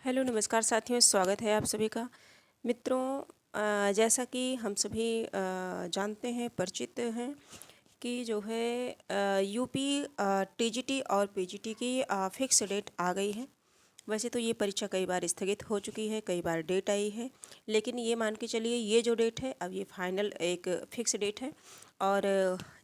Hello नमस्कार साथियों, स्वागत है आप सभी का। मित्रों, जैसा कि हम सभी जानते हैं, परिचित हैं कि जो है यूपी टीजीटी और पीजीटी की फिक्स डेट आ गई है। वैसे तो ये परीक्षा कई बार स्थगित हो चुकी है, कई बार डेट आई है, लेकिन ये मान के चलिए ये जो डेट है अब ये फाइनल एक फिक्स डेट है। और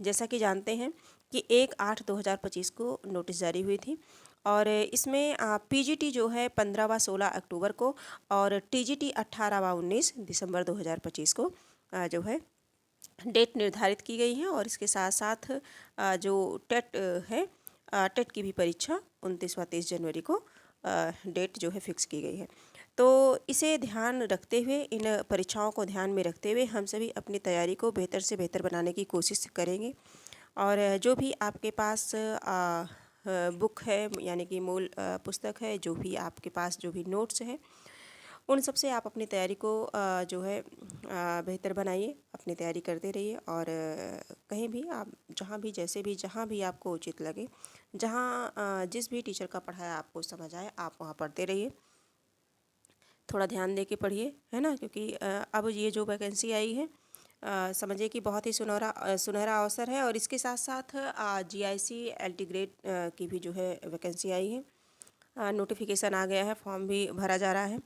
जैसा कि जानते हैं कि 1/8/2025 को नोटिस जारी हुई थी और इसमें पीजीटी जो है 15 व 16 अक्टूबर को और टीजीटी 18 व 19 दिसंबर 2025 को जो है डेट निर्धारित की गई है। और इसके साथ साथ जो टेट है, टेट की भी परीक्षा 29 व 30 जनवरी को डेट जो है फिक्स की गई है। तो इसे ध्यान रखते हुए, इन परीक्षाओं को ध्यान में रखते हुए हम सभी अपनी तैयारी को बेहतर से बेहतर बनाने की कोशिश करेंगे। और जो भी आपके पास बुक है, यानी कि मूल पुस्तक है, जो भी आपके पास जो भी नोट्स है, उन सब से आप अपनी तैयारी को जो है बेहतर बनाइए, अपनी तैयारी करते रहिए। और कहीं भी आप जहाँ भी जैसे भी जहाँ भी आपको उचित लगे, जहाँ जिस भी टीचर का पढ़ाया आपको समझ आए, आप वहाँ पढ़ते रहिए। थोड़ा ध्यान दे के पढ़िए, है ना, क्योंकि अब ये जो वैकेंसी आई है समझिए कि बहुत ही सुनहरा अवसर है। और इसके साथ साथ जीआईसी एलटी ग्रेड की भी जो है वैकेंसी आई है, नोटिफिकेशन आ गया है, फॉर्म भी भरा जा रहा है।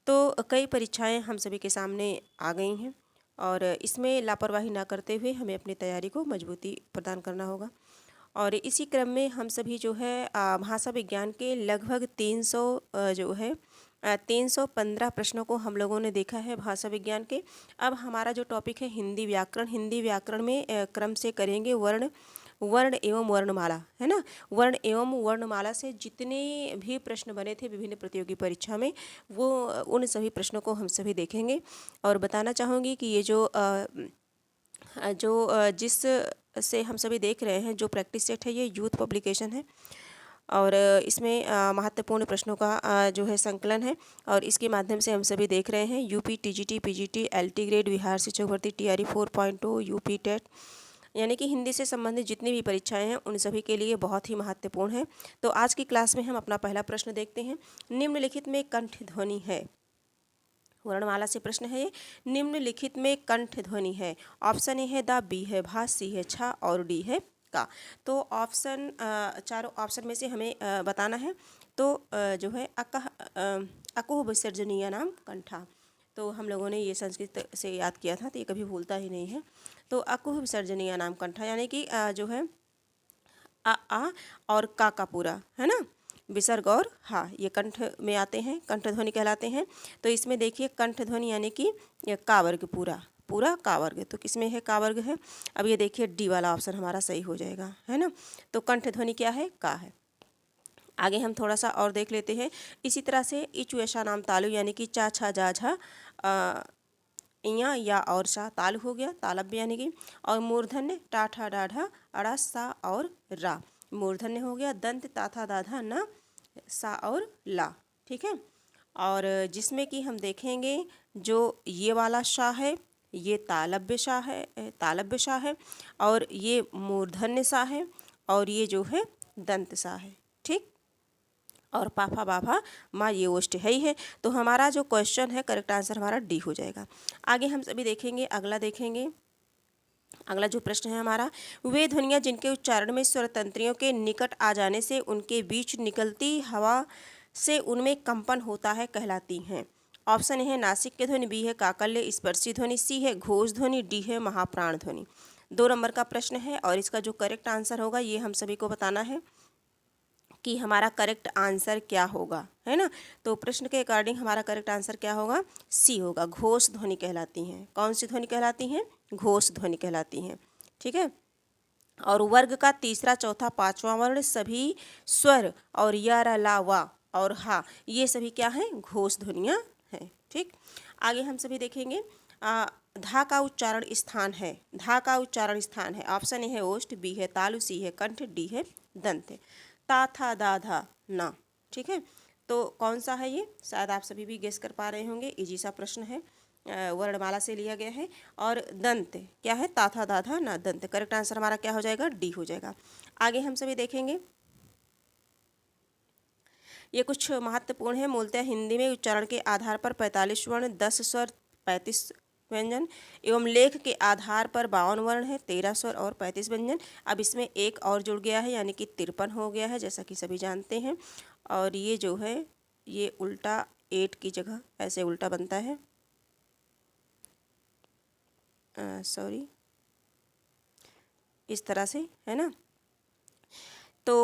तो कई परीक्षाएं हम सभी के सामने आ गई हैं और इसमें लापरवाही ना करते हुए हमें अपनी तैयारी को मजबूती प्रदान करना होगा। और इसी क्रम में हम सभी जो है भाषा विज्ञान के लगभग 300 जो है 315 प्रश्नों को हम लोगों ने देखा है भाषा विज्ञान के। अब हमारा जो टॉपिक है हिंदी व्याकरण, हिंदी व्याकरण में क्रम से करेंगे वर्ण वर्ण एवं वर्णमाला, है ना। वर्ण एवं वर्णमाला से जितने भी प्रश्न बने थे विभिन्न प्रतियोगी परीक्षा में, वो उन सभी प्रश्नों को हम सभी देखेंगे। और बताना चाहूँगी कि ये जिस से हम सभी देख रहे हैं, जो प्रैक्टिस सेट है, ये यूथ पब्लिकेशन है और इसमें महत्वपूर्ण प्रश्नों का जो है संकलन है। और इसके माध्यम से हम सभी देख रहे हैं UP TGT PGT LT grade, Bihar शिक्षक भर्ती टीआरई 4.2, यूपी टेट, यानी कि हिंदी से संबंधित जितनी भी परीक्षाएं हैं उन सभी के लिए बहुत ही महत्वपूर्ण है। तो आज की क्लास में हम अपना पहला प्रश्न देखते हैं। निम्नलिखित में कंठ ध्वनि है। वर्णमाला से प्रश्न है ये। निम्नलिखित में कंठ ध्वनि है। ऑप्शन ए है द, बी है भा, सी है छा और डी है का। तो ऑप्शन चारों ऑप्शन में से हमें बताना है। तो जो है अकुह विसर्जनीय नाम कंठा। तो हम लोगों ने ये संस्कृत से याद किया था, तो ये कभी भूलता ही नहीं है। तो अकुह विसर्जनीय नाम कंठा, यानी कि जो है आ और का पूरा, है ना, विसर्ग और हा, ये कंठ में आते हैं, कंठ ध्वनि कहलाते हैं। तो इसमें देखिए कंठ ध्वनि यानी कि का वर्ग, पूरा पूरा का वर्ग। तो किसमें है का वर्ग है। अब ये देखिए डी वाला ऑप्शन हमारा सही हो जाएगा, है ना। तो कंठ ध्वनि क्या है, का है। आगे हम थोड़ा सा और देख लेते हैं। इसी तरह से इचु ऐसा नाम तालु, यानी कि चा छा जा झा इया या और सा, तालु हो गया, तालब्य यानी कि। और मूर्धन्य टा ठा डा ढा अड़ा सा और रा, मूर्धन्य हो गया। दंत ताथा दाधा न सा और ला, ठीक है। और जिसमें कि हम देखेंगे जो ये वाला शाह है, ये तालब्य शाह है, तालब्य शाह है, और ये मूर्धन्य सा है, और ये जो है दंत सा है, ठीक। और पाफा बाफा माँ ये ओष्ठ है ही है। तो हमारा जो क्वेश्चन है, करेक्ट आंसर हमारा डी हो जाएगा। आगे हम सभी देखेंगे, अगला देखेंगे। अगला जो प्रश्न है हमारा, वे ध्वनियाँ जिनके उच्चारण में स्वर तंत्रियों के निकट आ जाने से उनके बीच निकलती हवा से उनमें कंपन होता है कहलाती हैं। ऑप्शन है नासिक की ध्वनि, बी है काकल्य स्पर्शी ध्वनि, सी है घोष ध्वनि, डी है महाप्राण ध्वनि। 2 नंबर का प्रश्न है और इसका जो करेक्ट आंसर होगा ये हम सभी को बताना है कि हमारा करेक्ट आंसर क्या होगा, है ना। तो प्रश्न के अकॉर्डिंग हमारा करेक्ट आंसर क्या होगा, सी होगा। घोष ध्वनि कहलाती हैं। कौन सी ध्वनि कहलाती हैं, घोष ध्वनि कहलाती हैं, ठीक है। और वर्ग का तीसरा चौथा पांचवा वर्ण सभी स्वर और या र ला वा और हा, ये सभी क्या हैं, घोष ध्वनियाँ हैं, ठीक। आगे हम सभी देखेंगे धा का उच्चारण स्थान है। धा का उच्चारण स्थान है। ऑप्शन ए है ओष्ठ, बी है तालु, सी है कंठ, डी है दंत। ता था दा धा ना, ठीक है। तो कौन सा है ये, शायद आप सभी भी गेस कर पा रहे होंगे। इजी सा प्रश्न है, वर्णमाला से लिया गया है। और दंत क्या है, ता था दा था ना, दंत। करेक्ट आंसर हमारा क्या हो जाएगा, डी हो जाएगा। आगे हम सभी देखेंगे ये कुछ महत्वपूर्ण है। मूलतः हिंदी में उच्चारण के आधार पर 45 वर्ण, 10 स्वर, 35 व्यंजन एवं लेख के आधार पर 52 वर्ण है, 13 स्वर और 35 व्यंजन। अब इसमें एक और जुड़ गया है यानी कि 53 हो गया है, जैसा कि सभी जानते हैं। और ये जो है ये उल्टा 8 की जगह ऐसे उल्टा बनता है, सॉरी, इस तरह से, है ना। तो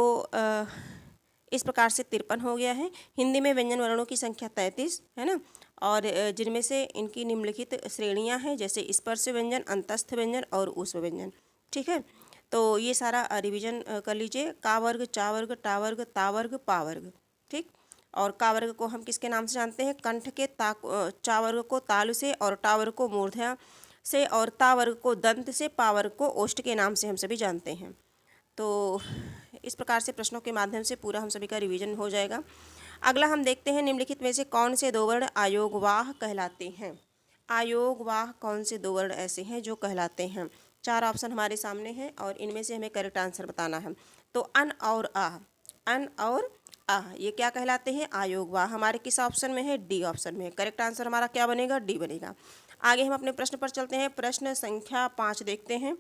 इस प्रकार से 53 हो गया है। हिंदी में व्यंजन वर्णों की संख्या 33 है ना, और जिनमें से इनकी निम्नलिखित श्रेणियां हैं, जैसे स्पर्श व्यंजन, अंतस्थ व्यंजन और ऊष्म व्यंजन। ठीक है, तो ये सारा रिवीजन कर लीजिए। का वर्ग, चा वर्ग, टा वर्ग, ता वर्ग, पा वर्ग। ठीक, और का वर्ग को हम किसके नाम से जानते हैं? कंठ के चा वर्ग को तालु से, और टा वर्ग को मूर्धा से, और ता वर्ग को दंत से, पा वर्ग को ओष्ठ के नाम से हम सभी जानते हैं। तो इस प्रकार से प्रश्नों के माध्यम से पूरा हम सभी का रिवीजन हो जाएगा। अगला हम देखते हैं, निम्नलिखित में से कौन से दो वर्ण आयोगवाह कहलाते हैं? आयोगवाह कौन से दो वर्ण ऐसे हैं जो कहलाते हैं? 4 ऑप्शन हमारे सामने हैं और इनमें से हमें करेक्ट आंसर बताना है। तो अन और आह, अन और आह ये क्या कहलाते हैं? आयोगवाह। हमारे किस ऑप्शन में है? डी ऑप्शन में है। करेक्ट आंसर हमारा क्या बनेगा? डी बनेगा। आगे हम अपने प्रश्न पर चलते हैं। प्रश्न संख्या 5 देखते हैं।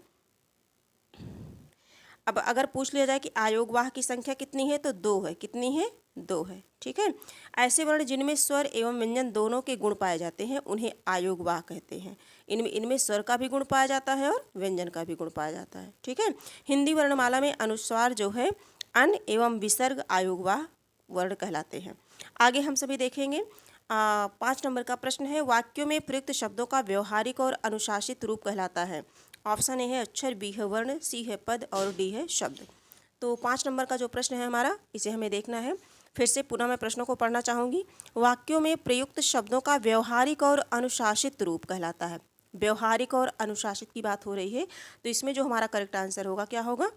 अब अगर पूछ लिया जाए कि आयोगवाह की संख्या कितनी है, तो 2 है। कितनी है? 2 है। ठीक है, ऐसे वर्ण जिनमें स्वर एवं व्यंजन दोनों के गुण पाए जाते हैं उन्हें आयोगवाह कहते हैं। इनमें स्वर का भी गुण पाया जाता है और व्यंजन का भी गुण पाया जाता है। ठीक है, हिंदी वर्णमाला में अनुस्वार जो है अन एवं विसर्ग आयोगवाह वर्ण कहलाते हैं। आगे हम सभी देखेंगे। 5 नंबर का प्रश्न है, वाक्यों में प्रयुक्त शब्दों का व्यवहारिक और अनुशासित रूप कहलाता है। ऑप्शन ए है अक्षर, बी है वर्ण, सी है पद और डी है शब्द। तो 5 नंबर का जो प्रश्न है हमारा, इसे हमें देखना है। फिर से पुनः मैं प्रश्नों को पढ़ना चाहूँगी। वाक्यों में प्रयुक्त शब्दों का व्यवहारिक और अनुशासित रूप कहलाता है। व्यवहारिक और अनुशासित की बात हो रही है, तो इसमें जो हमारा करेक्ट आंसर होगा क्या होगा?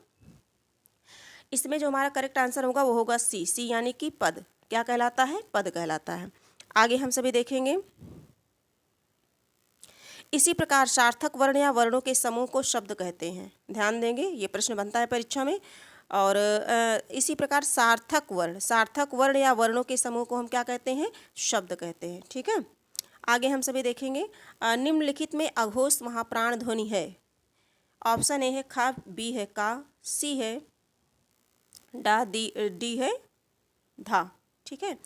इसमें जो हमारा करेक्ट आंसर होगा वो होगा सी। सी यानी कि पद। क्या कहलाता है? पद कहलाता है। आगे हम सभी देखेंगे। इसी प्रकार सार्थक वर्ण या वर्णों के समूह को शब्द कहते हैं। ध्यान देंगे, ये प्रश्न बनता है परीक्षा में। और इसी प्रकार सार्थक वर्ण या वर्णों के समूह को हम क्या कहते हैं? शब्द कहते हैं। ठीक है, आगे हम सभी देखेंगे। निम्नलिखित में अघोष महाप्राण ध्वनि है। ऑप्शन ए है खा, बी है का, सी है डा, डी है धा। ठीक है,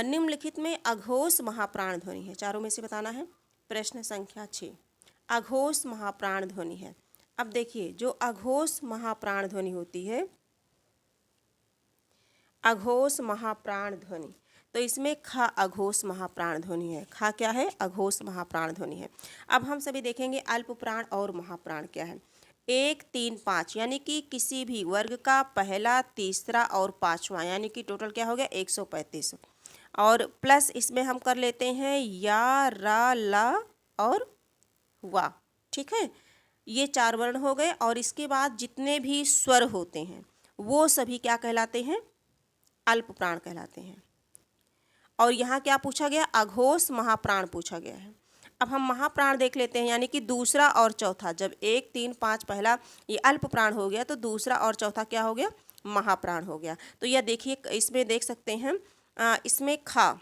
निम्नलिखित में अघोष महाप्राण ध्वनि है। चारों में से बताना है। प्रश्न संख्या 6, अघोष महाप्राण ध्वनि है। अब देखिए, जो अघोष महाप्राण ध्वनि होती है, अघोष महाप्राण ध्वनि, तो इसमें खा अघोष महाप्राण ध्वनि है। खा क्या है? अघोष महाप्राण ध्वनि है। अब हम सभी देखेंगे अल्प प्राण और महाप्राण क्या है। 1, 3, 5 यानी कि किसी भी वर्ग का पहला, तीसरा और पांचवा, यानी कि टोटल क्या हो गया? 135। और प्लस इसमें हम कर लेते हैं या, रा, ला और वा। ठीक है, ये 4 वर्ण हो गए। और इसके बाद जितने भी स्वर होते हैं वो सभी क्या कहलाते हैं? अल्प प्राण कहलाते हैं। और यहाँ क्या पूछा गया? अघोष महाप्राण पूछा गया है। अब हम महाप्राण देख लेते हैं, यानी कि दूसरा और चौथा। जब 1, 3, 5 पहला ये अल्प प्राण हो गया, तो दूसरा और चौथा क्या हो गया? महाप्राण हो गया। तो यह देखिए, इसमें देख सकते हैं, इसमें खा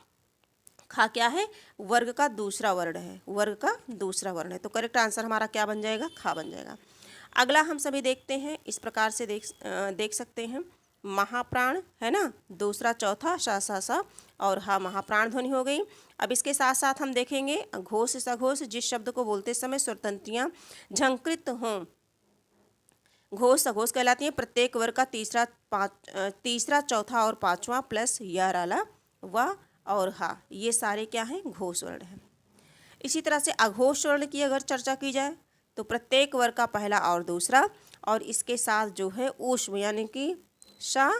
क्या है? वर्ग का दूसरा वर्ण है। वर्ग का दूसरा वर्ण है, तो करेक्ट आंसर हमारा क्या बन जाएगा? खा बन जाएगा। अगला हम सभी देखते हैं। इस प्रकार से देख सकते हैं। महाप्राण है ना, दूसरा चौथा सा सा सा और हा, महाप्राण ध्वनि हो गई। अब इसके साथ साथ हम देखेंगे घोष सघोष, जिस शब्द को बोलते समय स्वरतंत्रियां झंकृत हों, घोष सघोष कहलाती हैं। प्रत्येक वर्ग का तीसरा, चौथा और पांचवा प्लस या, राला, वा और हा, ये सारे क्या हैं? घोष वर्ण हैं। इसी तरह से अघोष वर्ण की अगर चर्चा की जाए, तो प्रत्येक वर्ग का पहला और दूसरा, और इसके साथ जो है ऊष्म, यानी कि शा,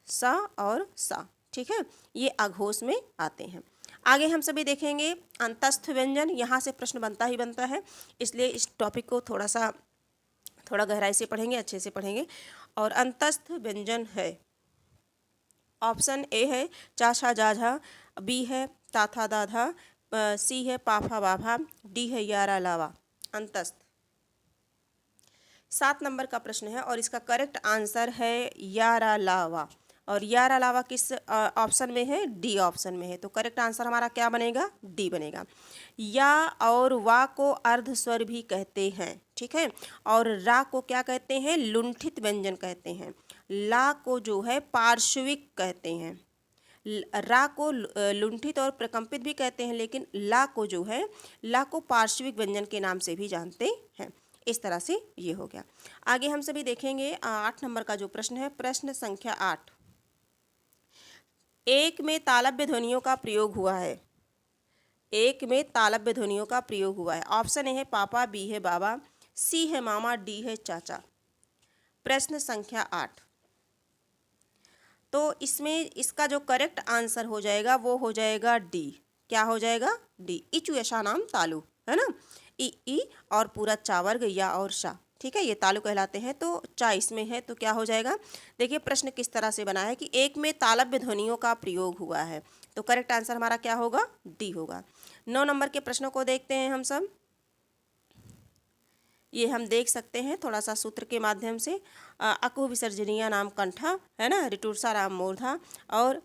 सा और सा। ठीक है, ये अघोष में आते हैं। आगे हम सभी देखेंगे अंतस्थ व्यंजन। यहाँ से प्रश्न बनता ही बनता है, इसलिए इस टॉपिक को थोड़ा गहराई से पढ़ेंगे, अच्छे से पढ़ेंगे। और अंतस्थ व्यंजन है, ऑप्शन ए है चा, छा, जा, झा, बी है ता, था, दा, धा, सी है पाफा, बाभा, डी है यारा, लावा। अंतस्थ 7 नंबर का प्रश्न है और इसका करेक्ट आंसर है यारा, लावा। और यार अलावा किस ऑप्शन में है, डी ऑप्शन में है। तो करेक्ट आंसर हमारा क्या बनेगा, डी बनेगा। या और वा को अर्ध स्वर भी कहते हैं, ठीक है, और रा को क्या कहते हैं, लुंठित व्यंजन कहते हैं। ला को जो है पार्श्विक कहते हैं। रा को लुंठित और प्रकंपित भी कहते हैं, लेकिन ला को जो है, ला को पार्श्विक व्यंजन के नाम से भी जानते हैं। इस तरह से ये हो गया। आगे हम सभी देखेंगे 8 नंबर का जो प्रश्न है, प्रश्न संख्या 8। एक में तालव्य ध्वनियों का प्रयोग हुआ है। एक में तालव्य ध्वनियों का प्रयोग हुआ है। ऑप्शन ए है पापा, बी है बाबा, सी है मामा, डी है चाचा। प्रश्न संख्या 8। तो इसमें इसका जो करेक्ट आंसर हो जाएगा वो हो जाएगा डी। क्या हो जाएगा, डी। इचु यशा नाम तालु, है ना, ई और पूरा चावर्ग या और शा, ठीक है, ये तालु कहलाते हैं। तो चा इसमें है तो क्या हो जाएगा, देखिए प्रश्न किस तरह से बना है कि एक में तालव्य ध्वनियों का प्रयोग हुआ है। तो करेक्ट आंसर हमारा क्या होगा, डी होगा। 9 नंबर के प्रश्नों को देखते हैं हम सब। ये हम देख सकते हैं थोड़ा सा सूत्र के माध्यम से। अकु विसर्जनीय नाम कंठा, है ना, ऋतुषा नाम मूर्धा, और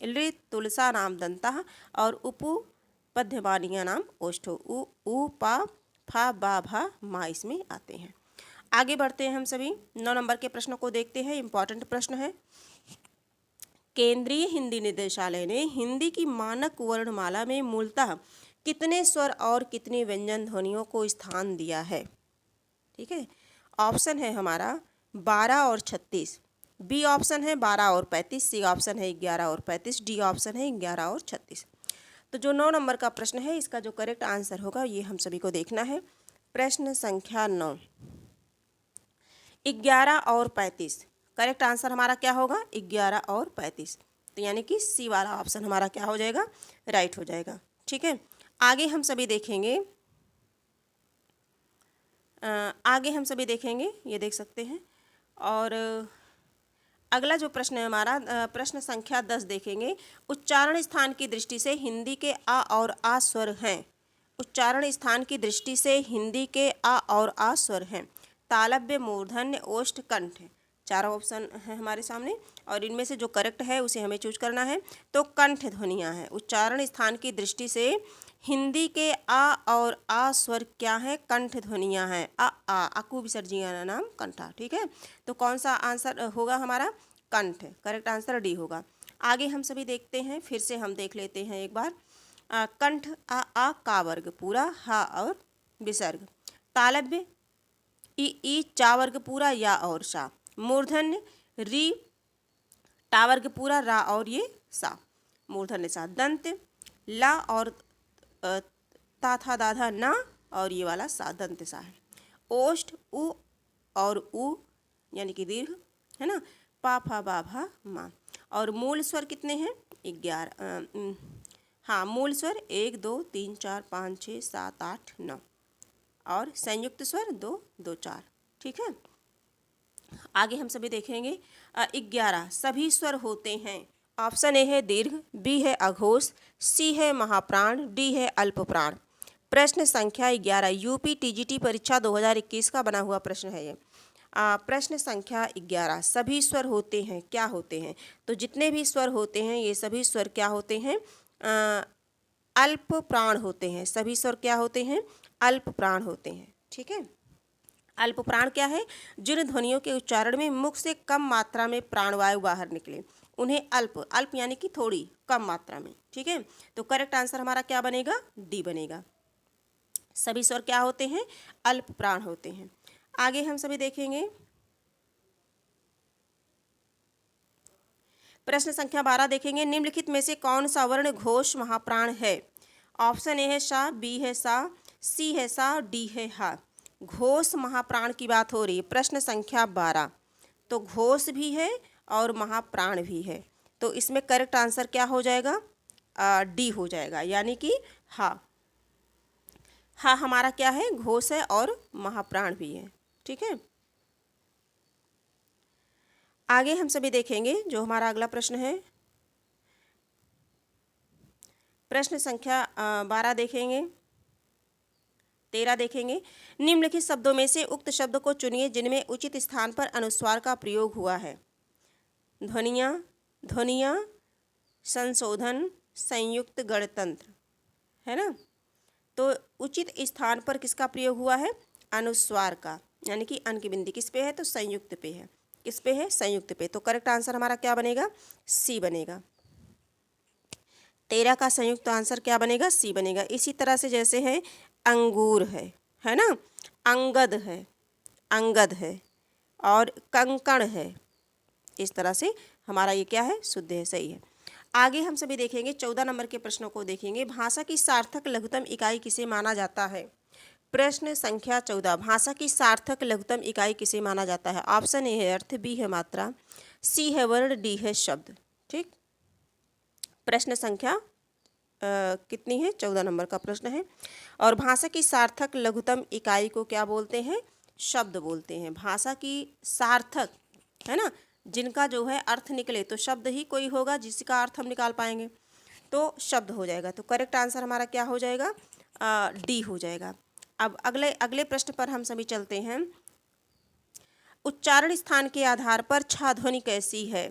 ऋतुलसा नाम दंता, और उपु पद्यमानीय नाम ओष्ठो। उ पा फा बा भा मा इसमें आते हैं। आगे बढ़ते हैं हम सभी। 9 नंबर के प्रश्नों को देखते हैं। इंपॉर्टेंट प्रश्न है। केंद्रीय हिंदी निदेशालय ने हिंदी की मानक वर्णमाला में मूलतः कितने स्वर और कितने व्यंजन ध्वनियों को स्थान दिया है, ठीक है। ऑप्शन है हमारा 12 और 36, बी ऑप्शन है 12 और 35, सी ऑप्शन है 11 और 35, डी ऑप्शन है 11 और 36। तो जो 9 नंबर का प्रश्न है, इसका जो करेक्ट आंसर होगा ये हम सभी को देखना है। प्रश्न संख्या 9, 11 और 35। करेक्ट आंसर हमारा क्या होगा, 11 और 35। तो यानी कि सी वाला ऑप्शन हमारा क्या हो जाएगा, राइट हो जाएगा, ठीक है। आगे हम सभी देखेंगे, ये देख सकते हैं। और अगला जो प्रश्न है हमारा, प्रश्न संख्या 10 देखेंगे। उच्चारण स्थान की दृष्टि से हिंदी के आ और आ स्वर हैं। उच्चारण स्थान की दृष्टि से हिंदी के आ और आ स्वर हैं। तालव्य, मूर्धन्य, ओष्ठ, कंठ। चारों ऑप्शन है हमारे सामने, और इनमें से जो करेक्ट है उसे हमें चूज करना है। तो कंठ ध्वनियाँ हैं। उच्चारण स्थान की दृष्टि से हिंदी के आ और आ स्वर क्या है, कंठ ध्वनियाँ हैं। अकु विसर्जनीय नाम कंठा, ठीक है। तो कौन सा आंसर होगा हमारा, कंठ। करेक्ट आंसर डी होगा। आगे हम सभी देखते हैं, फिर से हम देख लेते हैं एक बार। कंठ आ का वर्ग पूरा, हा और विसर्ग। तालव्य ई चा वर्ग पूरा, या और सा। मूर्धन्य री टा वर्ग पूरा, रा और ये सा, मूर्धन्य सा। दंत ला और ता था दाधा ना, और ये वाला सा, दंत सा है। ओष्ठ उ और उ यानी कि दीर्घ, है ना, पा फा बा भा मा। और मूल स्वर कितने हैं, 11। हाँ, मूल स्वर 1 2 3 4 5 6 7 8 9, और संयुक्त स्वर 2 2 4, ठीक है। आगे हम सभी देखेंगे 11 सभी स्वर होते हैं। ऑप्शन ए है दीर्घ, बी है अघोष, सी है महाप्राण, डी है अल्पप्राण। प्रश्न संख्या 11 यूपी टीजीटी परीक्षा 2021 का बना हुआ प्रश्न है ये। प्रश्न संख्या 11 सभी स्वर होते हैं, क्या होते हैं। तो जितने भी स्वर होते हैं ये सभी स्वर क्या होते हैं, अल्प प्राण होते हैं। सभी स्वर क्या होते हैं, अल्प प्राण होते हैं, ठीक है। अल्प प्राण क्या है, जिन ध्वनियों के उच्चारण में मुख से कम मात्रा में प्राणवायु बाहर निकले उन्हें अल्प यानी कि थोड़ी कम मात्रा में, ठीक है। तो करेक्ट आंसर हमारा क्या बनेगा, डी बनेगा। सभी स्वर क्या होते हैं, अल्प प्राण होते हैं। आगे हम सभी देखेंगे प्रश्न संख्या 12 देखेंगे। निम्नलिखित में से कौन सा वर्ण घोष महाप्राण है। ऑप्शन ए है शा, बी है सा, सी है सा, डी है हा। घोष महाप्राण की बात हो रही है। प्रश्न संख्या 12, तो घोष भी है और महाप्राण भी है। तो इसमें करेक्ट आंसर क्या हो जाएगा, डी हो जाएगा, यानी कि हा। हा हमारा क्या है, घोष है और महाप्राण भी है, ठीक है। आगे हम सभी देखेंगे जो हमारा अगला प्रश्न है, प्रश्न संख्या 12 देखेंगे। 13 देखेंगे, निम्नलिखित शब्दों में से उक्त शब्द को चुनिए जिनमें उचित स्थान पर अनुस्वार का प्रयोग हुआ है। ध्वनियाँ, ध्वनियाँ, संशोधन, संयुक्त गणतंत्र, है ना। तो उचित स्थान पर किसका प्रयोग हुआ है? अनुस्वार का, यानी कि अन की बिंदी किस पे है? तो संयुक्त पे है। किस पे है? संयुक्त पे। तो करेक्ट आंसर हमारा क्या बनेगा? सी बनेगा। 13 का संयुक्त आंसर क्या बनेगा? सी बनेगा। इसी तरह से जैसे है अंगूर है ना, अंगद है, अंगद है, और कंकण है, इस तरह से हमारा ये क्या है? शुद्ध है, सही है। आगे हम सभी देखेंगे 14 नंबर के प्रश्नों को देखेंगे। भाषा की सार्थक लघुत्तम इकाई किसे माना जाता है? प्रश्न संख्या 14, भाषा की सार्थक लघुत्तम इकाई किसे माना जाता है? ऑप्शन ए है अर्थ, बी है मात्रा, सी है वर्ण, डी है शब्द। ठीक, प्रश्न संख्या कितनी है? 14 नंबर का प्रश्न है। और भाषा की सार्थक लघुत्तम इकाई को क्या बोलते हैं? शब्द बोलते हैं। भाषा की सार्थक, है ना, जिनका जो है अर्थ निकले, तो शब्द ही कोई होगा जिसका अर्थ हम निकाल पाएंगे, तो शब्द हो जाएगा। तो करेक्ट आंसर हमारा क्या हो जाएगा? डी हो जाएगा। अब अगले अगले प्रश्न पर हम सभी चलते हैं। उच्चारण स्थान के आधार पर छा ध्वनि कैसी है?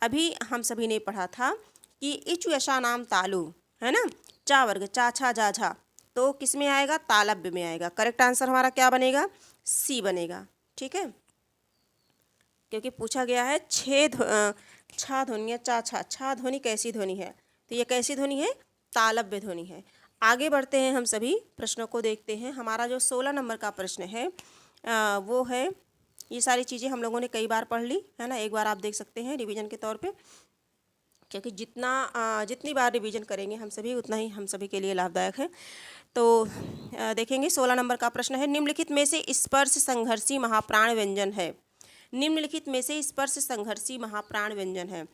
अभी हम सभी ने पढ़ा था कि इचु यशा नाम तालु, है ना, चा वर्ग चा छा जा झा, तो किस में आएगा? तालव्य में आएगा। करेक्ट आंसर हमारा क्या बनेगा? सी बनेगा। ठीक है, क्योंकि पूछा गया है छा ध्वनि या चा छा, छा ध्वनि कैसी ध्वनि है? तो ये कैसी ध्वनि है? तालव्य ध्वनि है। आगे बढ़ते हैं, हम सभी प्रश्नों को देखते हैं। हमारा जो 16 नंबर का प्रश्न है वो है, ये सारी चीज़ें हम लोगों ने कई बार पढ़ ली है ना, एक बार आप देख सकते हैं रिवीजन के तौर पे, क्योंकि जितनी बार रिवीजन करेंगे हम सभी, उतना ही हम सभी के लिए लाभदायक है। तो देखेंगे 16 नंबर का प्रश्न है, निम्नलिखित में से स्पर्श संघर्षी महाप्राण व्यंजन है। निम्नलिखित में से स्पर्श संघर्षी महाप्राण व्यंजन है।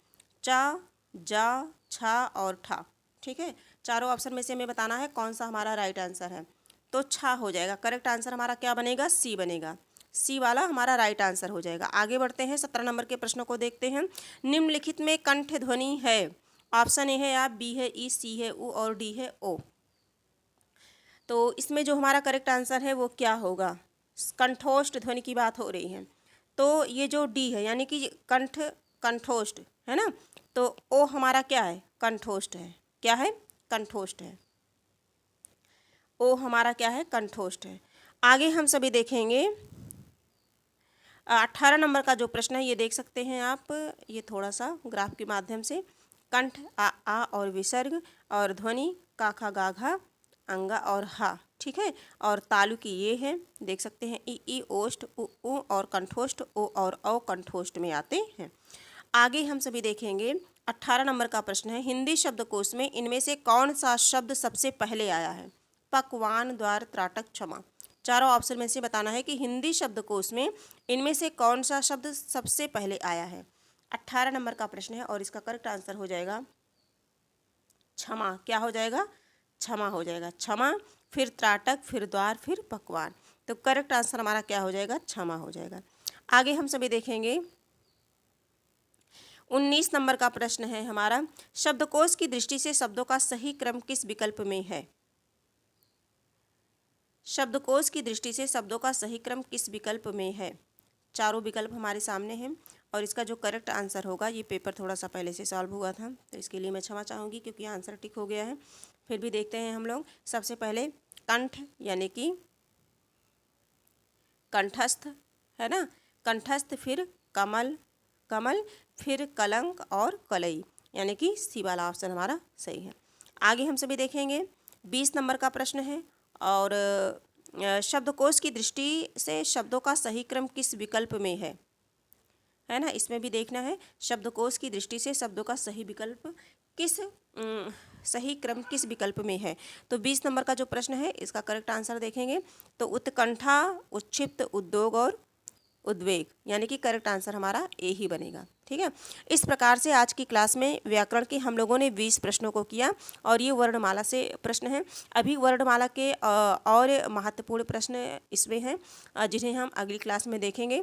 चा, जा, छा और ठा। ठीक है, चारों ऑप्शन में से हमें बताना है कौन सा हमारा राइट आंसर है। तो छा हो जाएगा। करेक्ट आंसर हमारा क्या बनेगा? सी बनेगा। सी वाला हमारा राइट आंसर हो जाएगा। आगे बढ़ते हैं, 17 नंबर के प्रश्नों को देखते हैं। निम्नलिखित में कंठ ध्वनि है। ऑप्शन ए है या, बी है ई, सी है उ और डी है ओ। तो इसमें जो हमारा करेक्ट आंसर है वो क्या होगा? कंठोष्ठ ध्वनि की बात हो रही है, तो ये जो डी है यानी कि कंठ, कंठोष्ठ, है ना, तो ओ हमारा क्या है? कंठोष्ठ है। क्या है? कंठोष्ठ है। ओ हमारा क्या है? कंठोष्ठ है। आगे हम सभी देखेंगे 18 नंबर का जो प्रश्न है, ये देख सकते हैं आप, ये थोड़ा सा ग्राफ के माध्यम से। कंठ आ और विसर्ग, और ध्वनि का खा गा घा, अंगा और हा। ठीक है, और तालु की ये है, देख सकते हैं ई ओष्ठ उ और कंठोष्ठ ओ और औ कंठोष्ठ में आते हैं। आगे हम सभी देखेंगे 18 नंबर का प्रश्न है, हिंदी शब्दकोश में इनमें से कौन सा शब्द सबसे पहले आया है? पकवान, द्वार, त्राटक, क्षमा। चारों ऑप्शन में से बताना है कि हिंदी शब्दकोश में इनमें से कौन सा शब्द सबसे पहले आया है। 18 नंबर का प्रश्न है और इसका करेक्ट आंसर हो जाएगा क्षमा। क्या हो जाएगा? क्षमा हो जाएगा। क्षमा, फिर त्राटक, फिर द्वार, फिर पकवान। तो करेक्ट आंसर हमारा क्या हो जाएगा? क्षमा हो जाएगा। आगे हम सभी देखेंगे 19 नंबर का प्रश्न है हमारा, शब्दकोश की दृष्टि से शब्दों का सही क्रम किस विकल्प में है? शब्दकोश की दृष्टि से शब्दों का सही क्रम किस विकल्प में है? चारों विकल्प हमारे सामने हैं और इसका जो करेक्ट आंसर होगा, ये पेपर थोड़ा सा पहले से सॉल्व हुआ था तो इसके लिए मैं क्षमा चाहूँगी क्योंकि आंसर टिक हो गया है। फिर भी देखते हैं हम लोग। सबसे पहले कंठ यानी कि कंठस्थ, है ना, कंठस्थ, फिर कमल, कमल, फिर कलंक और कलई, यानी कि सी वाला ऑप्शन हमारा सही है। आगे हम सभी देखेंगे 20 नंबर का प्रश्न है और शब्दकोश की दृष्टि से शब्दों का सही क्रम किस विकल्प में है ना, इसमें भी देखना है शब्दकोश की दृष्टि से शब्दों का सही विकल्प सही क्रम किस विकल्प में है। तो 20 नंबर का जो प्रश्न है इसका करेक्ट आंसर देखेंगे तो उत्कंठा, उच्छिप्त, उद्योग और उद्वेग, यानी कि करेक्ट आंसर हमारा ए ही बनेगा। ठीक है, इस प्रकार से आज की क्लास में व्याकरण के हम लोगों ने 20 प्रश्नों को किया और ये वर्णमाला से प्रश्न हैं। अभी वर्णमाला के और महत्वपूर्ण प्रश्न इसमें हैं जिन्हें हम अगली क्लास में देखेंगे।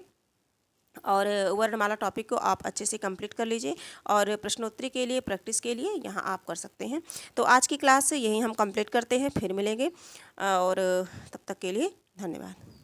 और वर्णमाला टॉपिक को आप अच्छे से कंप्लीट कर लीजिए और प्रश्नोत्तरी के लिए प्रैक्टिस के लिए यहाँ आप कर सकते हैं। तो आज की क्लास यहीं हम कंप्लीट करते हैं, फिर मिलेंगे और तब तक के लिए धन्यवाद।